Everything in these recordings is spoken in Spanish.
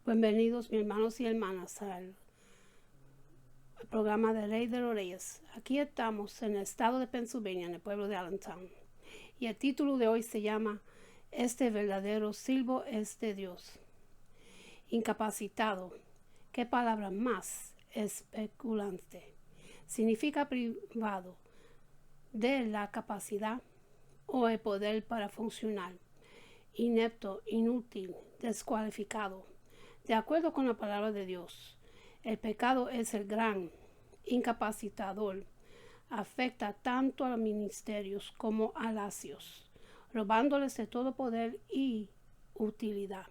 Bienvenidos, mis hermanos y hermanas, al programa de Rey de los Reyes. Aquí estamos en el estado de Pennsylvania, en el pueblo de Allentown. Y el título de hoy se llama Este verdadero siervo es de Dios. Incapacitado. ¿Qué palabra más especulante? Significa privado de la capacidad o el poder para funcionar. Inepto, inútil, descualificado. De acuerdo con la palabra de Dios, el pecado es el gran incapacitador. Afecta tanto a los ministerios como a lacios, robándoles de todo poder y utilidad,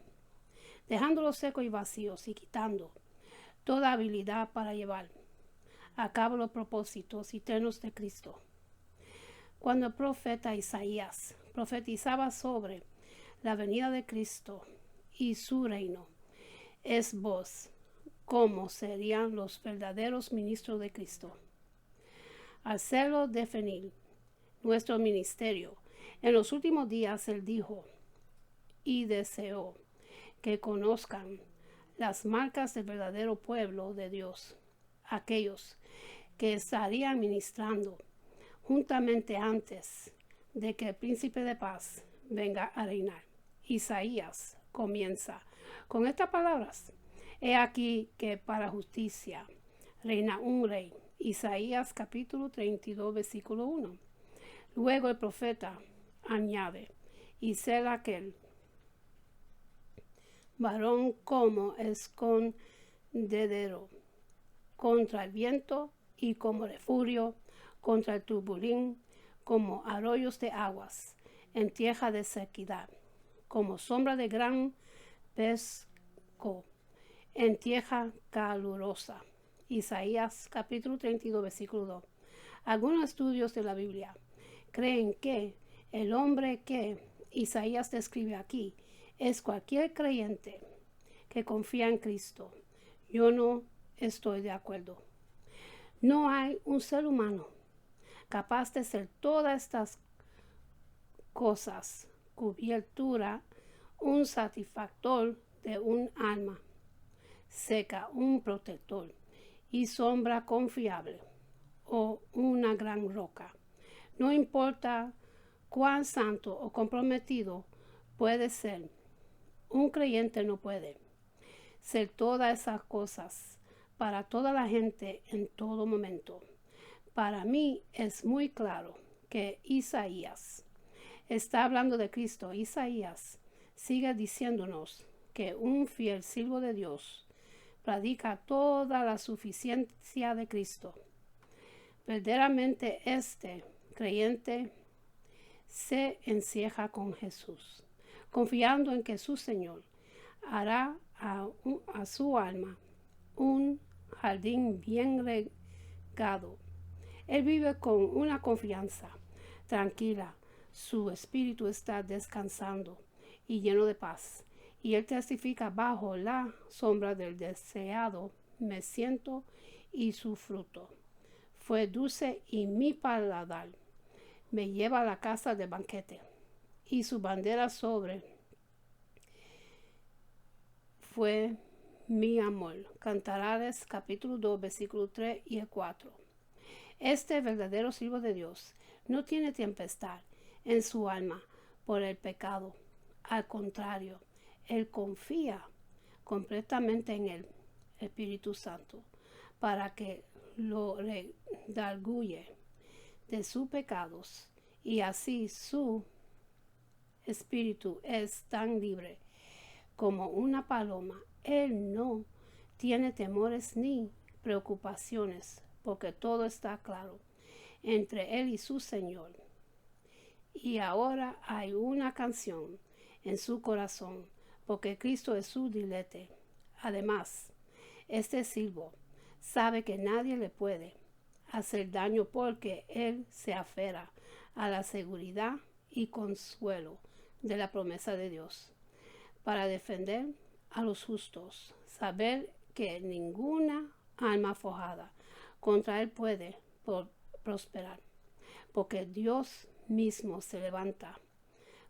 dejándolos secos y vacíos y quitando toda habilidad para llevar a cabo los propósitos eternos de Cristo. Cuando el profeta Isaías profetizaba sobre la venida de Cristo y su reino, es voz cómo serían los verdaderos ministros de Cristo. Hacerlo definir nuestro ministerio. En los últimos días él dijo y deseó que conozcan las marcas del verdadero pueblo de Dios, aquellos que estarían ministrando juntamente antes de que el príncipe de paz venga a reinar. Isaías comienza con estas palabras: he aquí que para justicia reina un rey. Isaías capítulo 32 versículo 1. Luego el profeta añade: y será aquel varón como escondedero contra el viento y como refugio contra el turbulín, como arroyos de aguas en tierra de sequedad, como sombra de gran pesco en tierra calurosa. Isaías capítulo 32 versículo 2. Algunos estudios de la Biblia creen que el hombre que Isaías describe aquí es cualquier creyente que confía en Cristo. Yo no estoy de acuerdo. No hay un ser humano capaz de ser todas estas cosas: cobertura, un satisfactor de un alma seca, un protector y sombra confiable, o una gran roca. No importa cuán santo o comprometido puede ser, un creyente no puede ser todas esas cosas para toda la gente en todo momento. Para mí es muy claro que Isaías está hablando de Cristo. Isaías sigue diciéndonos que un fiel siervo de Dios predica toda la suficiencia de Cristo. Verdaderamente este creyente se encierra con Jesús, confiando en que su Señor hará a su alma un jardín bien regado. Él vive con una confianza tranquila. Su espíritu está descansando y lleno de paz. Y él testifica: bajo la sombra del deseado me siento, y su fruto fue dulce, y mi paladar me lleva a la casa de banquete. Y su bandera sobre fue mi amor. Cantares capítulo 2 versículo 3 y 4. Este verdadero siervo de Dios no tiene tempestad en su alma por el pecado. Al contrario, él confía completamente en el Espíritu Santo para que lo redarguye de sus pecados, y así su espíritu es tan libre como una paloma. Él no tiene temores ni preocupaciones, porque todo está claro entre él y su Señor. Y ahora hay una canción en su corazón, porque Cristo es su dilete. Además, este siervo sabe que nadie le puede hacer daño, porque él se aferra a la seguridad y consuelo de la promesa de Dios para defender a los justos. Saber que ninguna alma forjada contra él puede prosperar, porque Dios mismo se levanta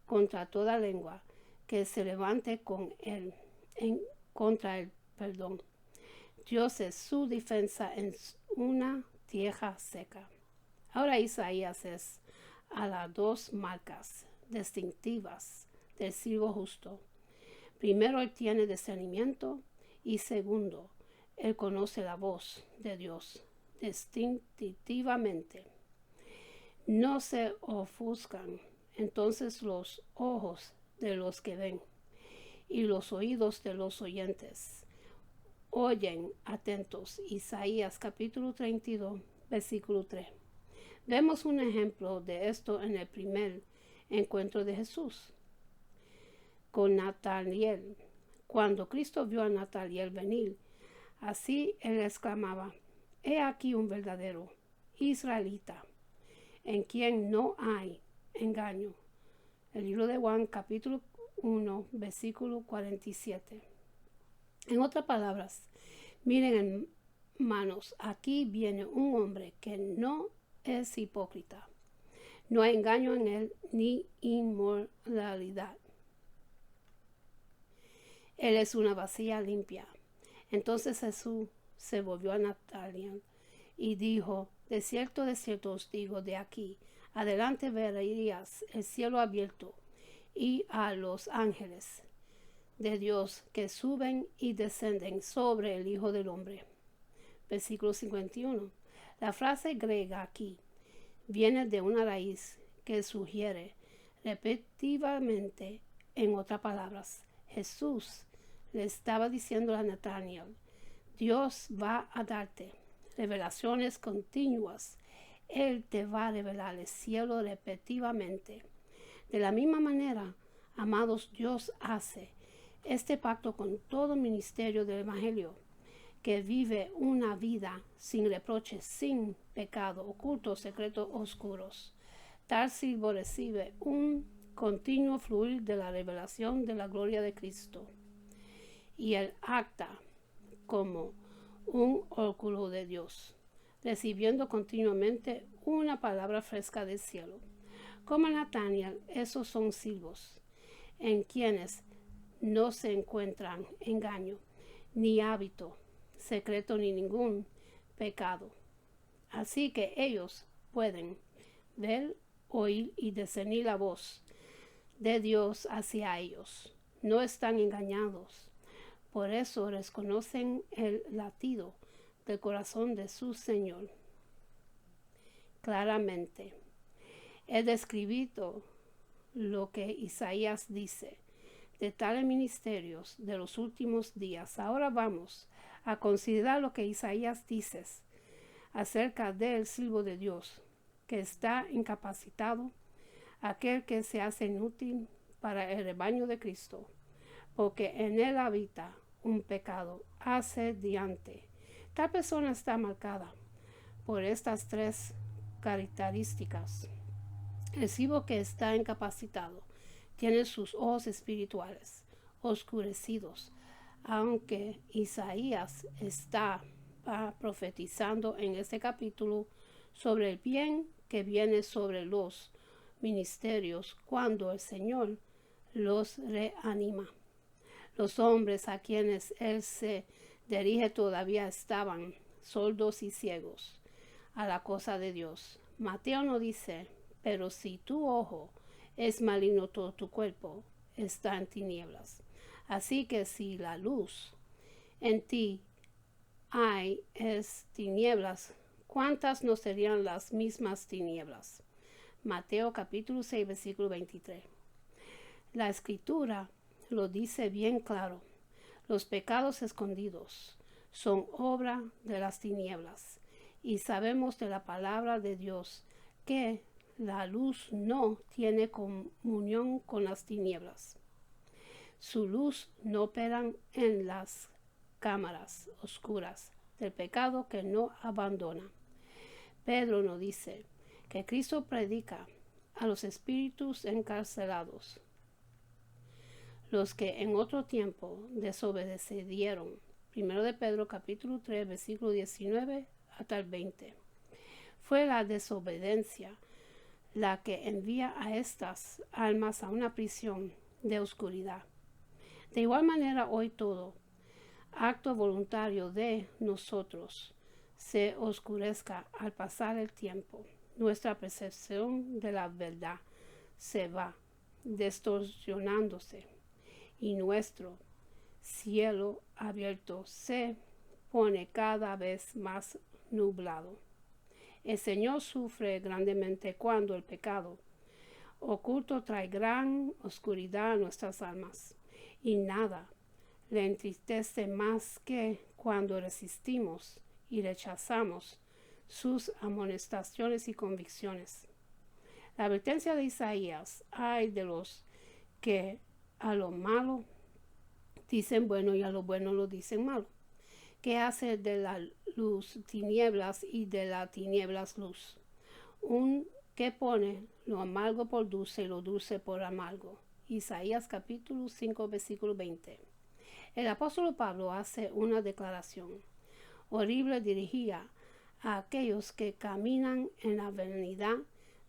contra toda lengua que se levante con él en contra el perdón. Dios es su defensa en una tierra seca. Ahora Isaías es a las dos marcas distintivas del siervo justo. Primero, él tiene discernimiento y segundo, él conoce la voz de Dios distintivamente. No se ofuscan entonces los ojos de los que ven y los oídos de los oyentes. Oyen atentos. Isaías capítulo 32, versículo 3. Vemos un ejemplo de esto en el primer encuentro de Jesús con Natanael. Cuando Cristo vio a Natanael venir, así él exclamaba: He aquí un verdadero israelita, en quien no hay engaño. El libro de Juan capítulo 1, versículo 47. En otras palabras, miren hermanos, aquí viene un hombre que no es hipócrita. No hay engaño en él ni inmoralidad. Él es una vasija limpia. Entonces Jesús se volvió a Natanael y dijo: de cierto os digo, de aquí adelante veréis el cielo abierto y a los ángeles de Dios que suben y descenden sobre el Hijo del Hombre. Versículo 51. La frase griega aquí viene de una raíz que sugiere repetitivamente, en otras palabras, Jesús le estaba diciendo a Natanael: Dios va a darte revelaciones continuas. Él te va a revelar el cielo repetitivamente. De la misma manera, amados, Dios hace este pacto con todo ministerio del Evangelio, que vive una vida sin reproches, sin pecado, ocultos, secretos, oscuros. Tal siervo recibe un continuo fluir de la revelación de la gloria de Cristo y él acta como un óculo de Dios, recibiendo continuamente una palabra fresca del cielo. Como Natanael, esos son siervos en quienes no se encuentran engaño, ni hábito secreto, ni ningún pecado. Así que ellos pueden ver, oír y discernir la voz de Dios hacia ellos. No están engañados. Por eso reconocen el latido del corazón de su Señor claramente. He descrito lo que Isaías dice de tales ministerios de los últimos días. Ahora vamos a considerar lo que Isaías dice acerca del siervo de Dios que está incapacitado, aquel que se hace inútil para el rebaño de Cristo, porque en él habita un pecado asediante. Tal persona está marcada por estas tres características. El siervo que está incapacitado tiene sus ojos espirituales oscurecidos, aunque Isaías está profetizando en este capítulo sobre el bien que viene sobre los ministerios cuando el Señor los reanima. Los hombres a quienes él se dirige todavía estaban sordos y ciegos a la cosa de Dios. Mateo no dice: pero si tu ojo es maligno, todo tu cuerpo está en tinieblas. Así que si la luz en ti hay es tinieblas, ¿cuántas no serían las mismas tinieblas? Mateo capítulo 6, versículo 23. La escritura lo dice bien claro: los pecados escondidos son obra de las tinieblas, y sabemos de la palabra de Dios que la luz no tiene comunión con las tinieblas. Su luz no opera en las cámaras oscuras del pecado que no abandona. Pedro nos dice que Cristo predica a los espíritus encarcelados, los que en otro tiempo desobedecieron. 1 de Pedro capítulo 3 versículo 19 hasta el 20. Fue la desobediencia la que envía a estas almas a una prisión de oscuridad. De igual manera, hoy todo acto voluntario de nosotros se oscurezca al pasar el tiempo, nuestra percepción de la verdad se va distorsionándose y nuestro cielo abierto se pone cada vez más nublado. El Señor sufre grandemente cuando el pecado oculto trae gran oscuridad a nuestras almas, y nada le entristece más que cuando resistimos y rechazamos sus amonestaciones y convicciones. La advertencia de Isaías: ay de los que a lo malo dicen bueno y a lo bueno lo dicen malo, que hace de la luz tinieblas y de las tinieblas luz, que pone lo amargo por dulce y lo dulce por amargo. Isaías capítulo 5 versículo 20. El apóstol Pablo hace una declaración horrible dirigida a aquellos que caminan en la vanidad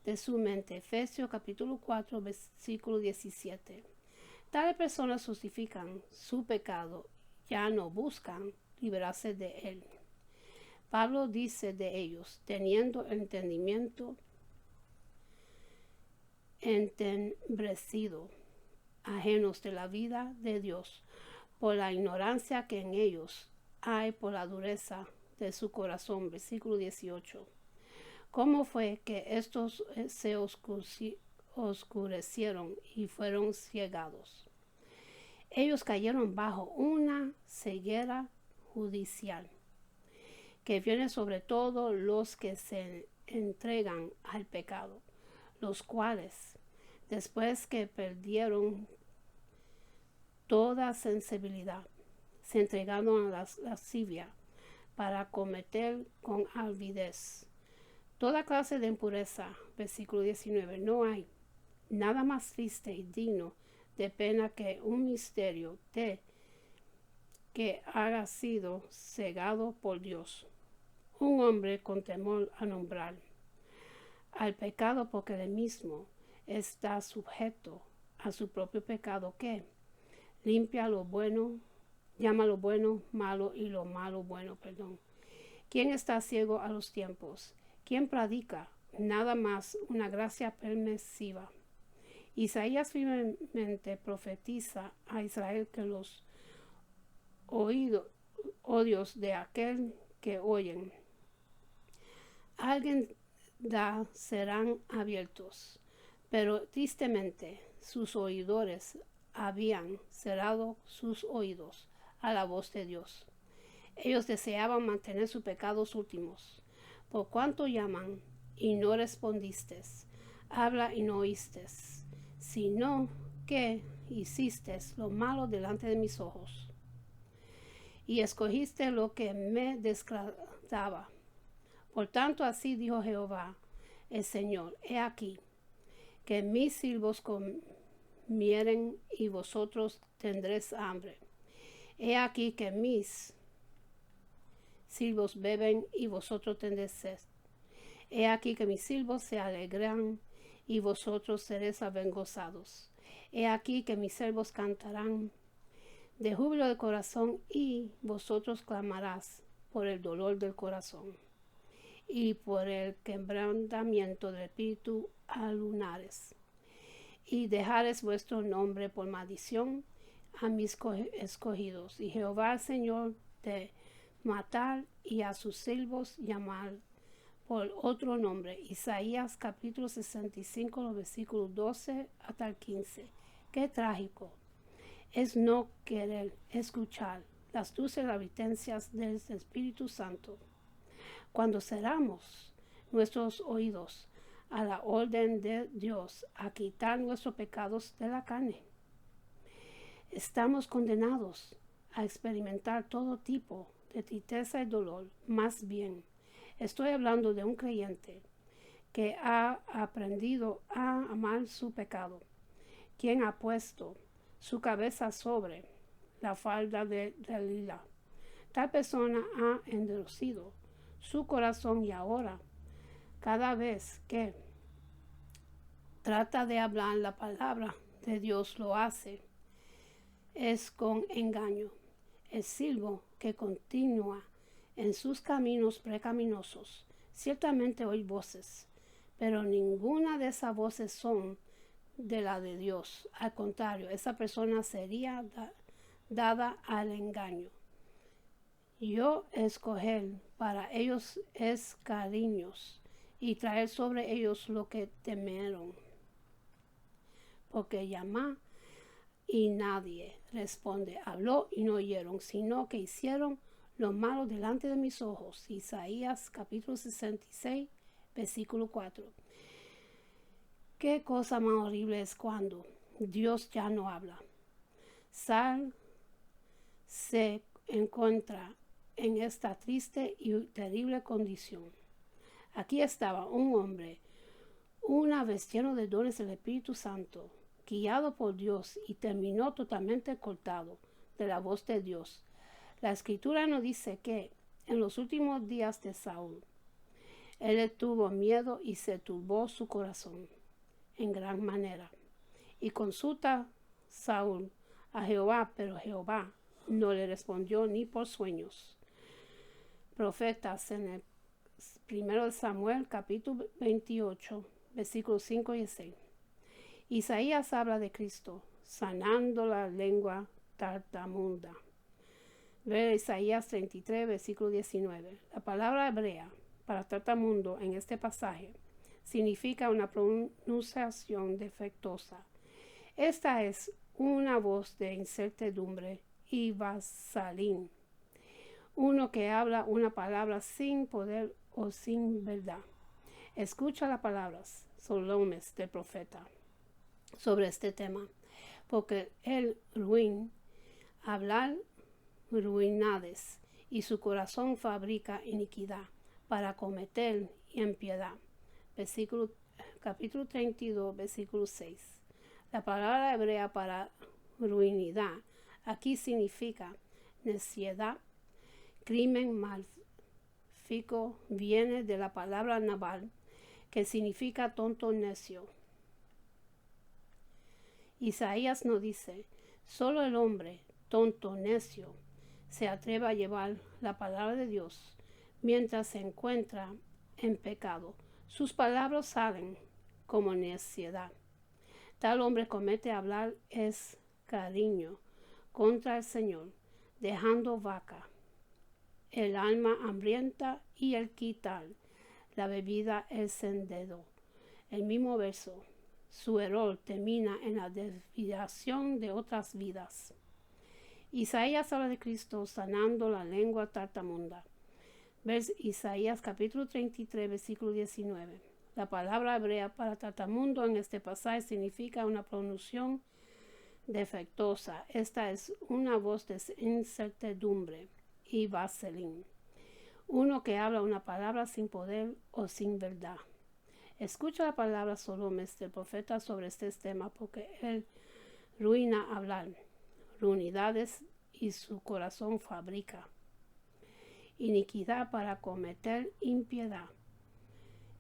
de su mente. Efesios capítulo 4 versículo 17. Tales personas justifican su pecado, ya no buscan liberarse de él. Pablo dice de ellos: teniendo el entendimiento entenebrecido, ajenos de la vida de Dios, por la ignorancia que en ellos hay por la dureza de su corazón. Versículo 18. ¿Cómo fue que estos se oscurecieron y fueron ciegados? Ellos cayeron bajo una ceguera judicial que viene sobre todo los que se entregan al pecado, los cuales, después que perdieron toda sensibilidad, se entregaron a la lascivia para cometer con avidez toda clase de impureza. Versículo 19. No hay nada más triste y digno de pena que un misterio que haya sido cegado por Dios, un hombre con temor a nombrar al pecado, porque él mismo está sujeto a su propio pecado, que limpia lo bueno, llama lo bueno malo y lo malo bueno, ¿Quién está ciego a los tiempos? ¿Quién predica nada más una gracia permisiva? Isaías firmemente profetiza a Israel que los oídos de aquel que oyen alguien da serán abiertos, pero tristemente sus oidores habían cerrado sus oídos a la voz de Dios. Ellos deseaban mantener sus pecados últimos. Por cuanto llaman y no respondiste, habla y no oíste, sino que hiciste lo malo delante de mis ojos, y escogiste lo que me desagradaba. Por tanto, así dijo Jehová el Señor: he aquí que mis siervos comieren y vosotros tendréis hambre. He aquí que mis siervos beben y vosotros tendréis sed. He aquí que mis siervos se alegran y vosotros seréis avergonzados. He aquí que mis siervos cantarán de júbilo de corazón y vosotros clamarás por el dolor del corazón y por el quebrantamiento del espíritu a lunares. Y dejaréis vuestro nombre por maldición a mis escogidos. Y Jehová el Señor de matar y a sus siervos llamar por otro nombre. Isaías capítulo 65, los versículos 12 hasta el 15. Qué trágico es no querer escuchar las dulces advertencias del Espíritu Santo. Cuando cerramos nuestros oídos a la orden de Dios a quitar nuestros pecados de la carne, estamos condenados a experimentar todo tipo de tristeza y dolor. Más bien, estoy hablando de un creyente que ha aprendido a amar su pecado, quien ha puesto su cabeza sobre la falda de Dalila. Tal persona ha endurecido su corazón y ahora, cada vez que trata de hablar la palabra de Dios, lo hace es con engaño. el silbo que continúa en sus caminos pecaminosos. Ciertamente oí voces, pero ninguna de esas voces son de la de Dios. Al contrario, esa persona sería dada al engaño. Yo escoger para ellos es cariños y traer sobre ellos lo que temieron. Porque llamá y nadie responde, habló y no oyeron, sino que hicieron lo malo delante de mis ojos. Isaías capítulo 66, versículo 4. Qué cosa más horrible es cuando Dios ya no habla. Sal se encuentra en esta triste y terrible condición. Aquí estaba un hombre, una vez lleno de dones del Espíritu Santo, guiado por Dios, y terminó totalmente cortado de la voz de Dios. La Escritura nos dice que en los últimos días de Saúl, él tuvo miedo y se turbó su corazón en gran manera. Y consulta Saúl a Jehová, pero Jehová no le respondió ni por sueños. Profetas en el 1 Samuel capítulo 28, versículos 5 y 6. Isaías habla de Cristo sanando la lengua tartamuda. Ve Isaías 33, versículo 19. La palabra hebrea para tartamudo en este pasaje significa una pronunciación defectuosa. Esta es una voz de incertidumbre y vasalín. Uno que habla una palabra sin poder o sin verdad. Escucha las palabras solemnes del profeta sobre este tema, porque el ruin hablar ruinades y su corazón fabrica iniquidad para cometer impiedad. Capítulo 32, versículo 6. La palabra hebrea para ruinidad aquí significa necedad, crimen malfico, viene de la palabra naval, que significa tonto necio. Isaías nos dice, solo el hombre tonto necio se atreve a llevar la palabra de Dios mientras se encuentra en pecado. Sus palabras salen como necedad. Tal hombre comete hablar es cariño contra el Señor, dejando vaca, el alma hambrienta y el quitar la bebida el sendero. El mismo verso, su error termina en la desviación de otras vidas. Isaías habla de Cristo sanando la lengua tartamuda. Ves Isaías capítulo 33, versículo 19. La palabra hebrea para tartamudo en este pasaje significa una pronunciación defectuosa. Esta es una voz de incertidumbre y vaselín. Uno que habla una palabra sin poder o sin verdad. Escucha la palabra solemnes del profeta sobre este tema, porque él ruina hablar, ruinidades, y su corazón fabrica iniquidad para cometer impiedad.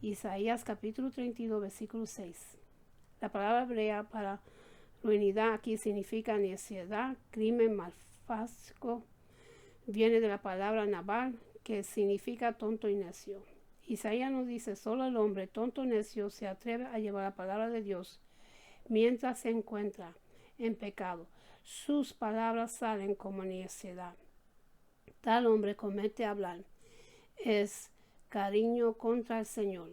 Isaías capítulo 32, versículo 6. La palabra hebrea para ruinidad aquí significa necedad, crimen, malfasco. Viene de la palabra naval, que significa tonto y necio. Isaías nos dice, solo el hombre tonto y necio se atreve a llevar la palabra de Dios mientras se encuentra en pecado. Sus palabras salen como necedad. Tal hombre comete hablar es cariño contra el Señor,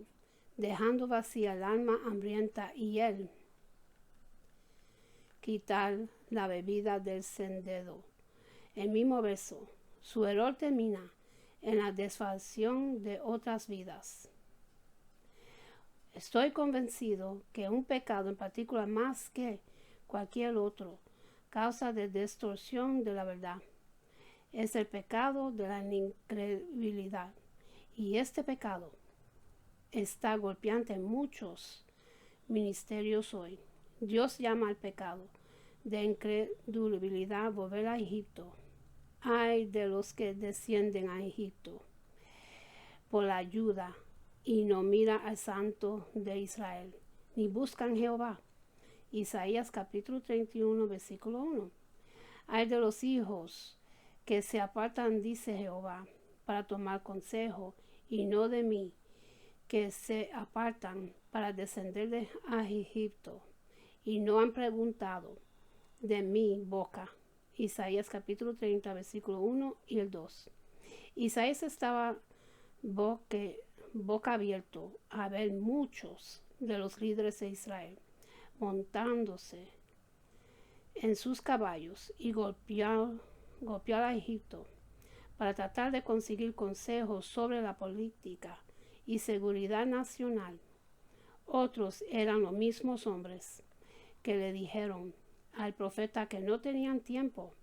dejando vacía el alma hambrienta y él quitar la bebida del sendero. El mismo verso, su error termina en la desfacción de otras vidas. Estoy convencido que un pecado en particular, más que cualquier otro, causa de distorsión de la verdad. Es el pecado de la incredulidad. Y este pecado está golpeando en muchos ministerios hoy. Dios llama al pecado de incredulidad volver a Egipto. Ay de los que descienden a Egipto por la ayuda y no mira al Santo de Israel, ni buscan Jehová. Isaías capítulo 31, versículo 1. Ay de los hijos que se apartan, dice Jehová, para tomar consejo, y no de mí, que se apartan para descender a Egipto, y no han preguntado de mi boca. Isaías capítulo 30, versículo 1 y el 2. Isaías estaba boca abierto a ver muchos de los líderes de Israel montándose en sus caballos y golpear a Egipto para tratar de conseguir consejos sobre la política y seguridad nacional. Otros eran los mismos hombres que le dijeron al profeta que no tenían tiempo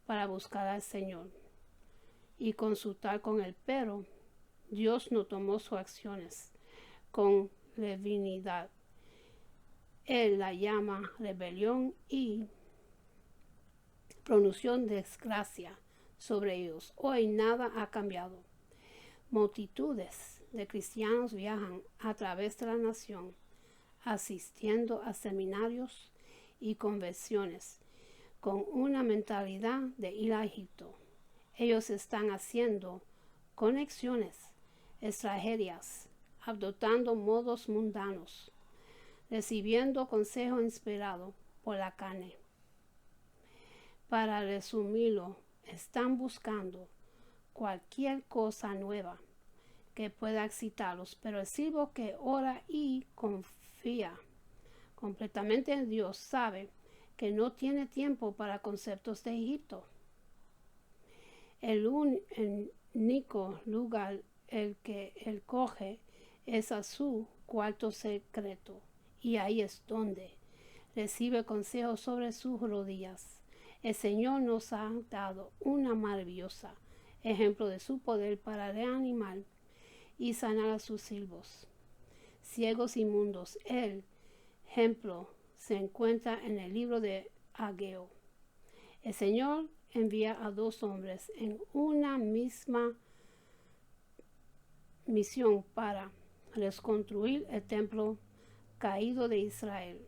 para buscar al Señor y consultar con él, pero Dios no tomó sus acciones con leviandad. Él la llama rebelión y pronunció desgracia sobre ellos. Hoy nada ha cambiado. Multitudes de cristianos viajan a través de la nación, asistiendo a seminarios y convenciones con una mentalidad de ir a Egipto. Ellos están haciendo conexiones extranjeras, adoptando modos mundanos, recibiendo consejo inspirado por la carne. Para resumirlo, están buscando cualquier cosa nueva que pueda excitarlos, pero el siervo que ora y confía completamente en Dios sabe que no tiene tiempo para conceptos de Egipto. El único lugar el que él coge es a su cuarto secreto, y ahí es donde recibe consejos sobre sus rodillas. El Señor nos ha dado una maravillosa ejemplo de su poder para reanimar y sanar a sus siervos, ciegos y mundos. El ejemplo se encuentra en el libro de Ageo. El Señor envía a dos hombres en una misma misión para reconstruir el templo caído de Israel.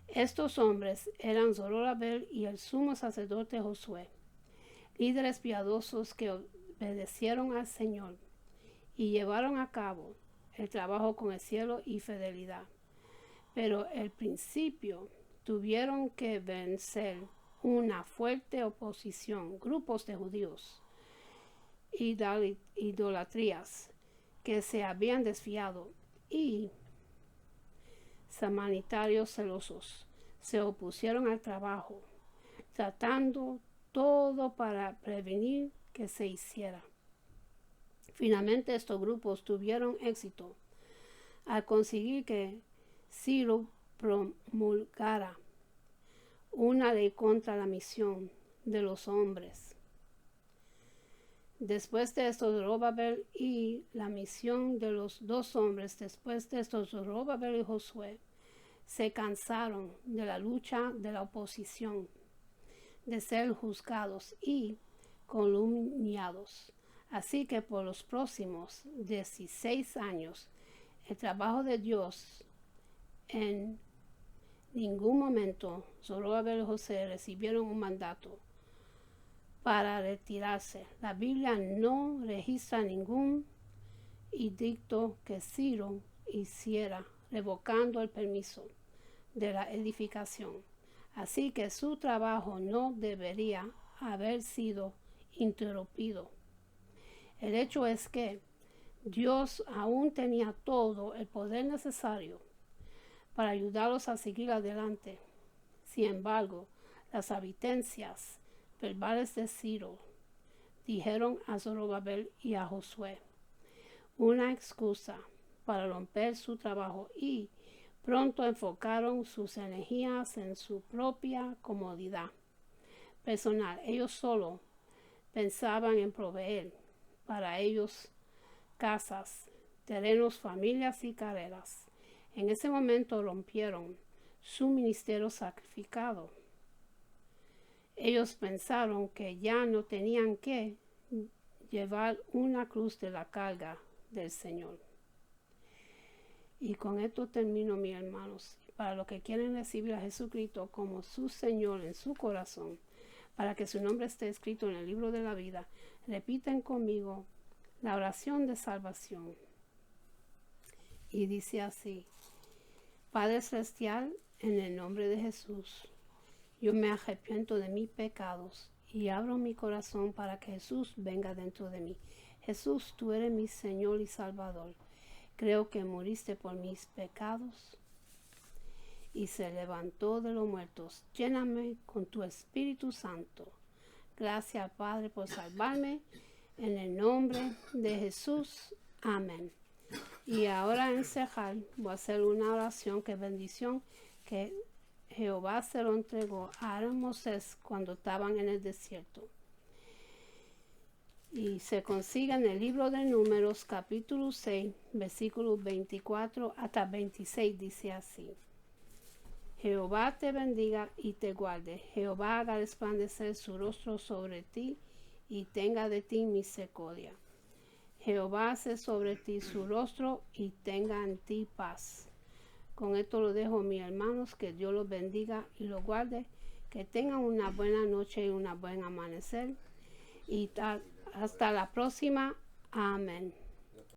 Estos hombres eran Zorobabel y el sumo sacerdote Josué, líderes piadosos que obedecieron al Señor y llevaron a cabo el trabajo con el cielo y fidelidad. Pero al principio tuvieron que vencer una fuerte oposición, grupos de judíos, idolatrías que se habían desviado, y samaritarios celosos se opusieron al trabajo, tratando todo para prevenir que se hiciera. Finalmente estos grupos tuvieron éxito al conseguir que Ciro promulgara una ley contra la misión de los hombres. Después de esto, Zorobabel y la misión de los dos hombres, después de esto, Zorobabel y Josué se cansaron de la lucha de la oposición, de ser juzgados y calumniados. Así que por los próximos 16 años, el trabajo de Dios en ningún momento Zorobabel y Josué recibieron un mandato para retirarse. La Biblia no registra ningún edicto que Ciro hiciera revocando el permiso de la edificación. Así que su trabajo no debería haber sido interrumpido. El hecho es que Dios aún tenía todo el poder necesario para ayudarlos a seguir adelante. Sin embargo, las advertencias verbales de Ciro dijeron a Zorobabel y a Josué una excusa para romper su trabajo, y pronto enfocaron sus energías en su propia comodidad personal. Ellos solo pensaban en proveer para ellos casas, terrenos, familias y carreras. En ese momento rompieron su ministerio sacrificado. Ellos pensaron que ya no tenían que llevar una cruz de la carga del Señor. Y con esto termino, mis hermanos. Para los que quieren recibir a Jesucristo como su Señor en su corazón, para que su nombre esté escrito en el libro de la vida. Repiten conmigo la oración de salvación. Y dice así: Padre Celestial, en el nombre de Jesús, yo me arrepiento de mis pecados y abro mi corazón para que Jesús venga dentro de mí. Jesús, tú eres mi Señor y Salvador. Creo que moriste por mis pecados y se levantó de los muertos. Lléname con tu Espíritu Santo. Gracias, Padre, por salvarme. En el nombre de Jesús. Amén. Y ahora en cerrar voy a hacer una oración que bendición que Jehová se lo entregó a Aarón y Moisés cuando estaban en el desierto. Y se consigue en el libro de Números, capítulo 6, versículos 24 hasta 26, dice así: Jehová te bendiga y te guarde. Jehová haga resplandecer su rostro sobre ti y tenga de ti misericordia. Jehová hace sobre ti su rostro y tenga en ti paz. Con esto lo dejo, mis hermanos, que Dios los bendiga y los guarde, que tengan una buena noche y un buen amanecer. Y hasta la próxima. Amén.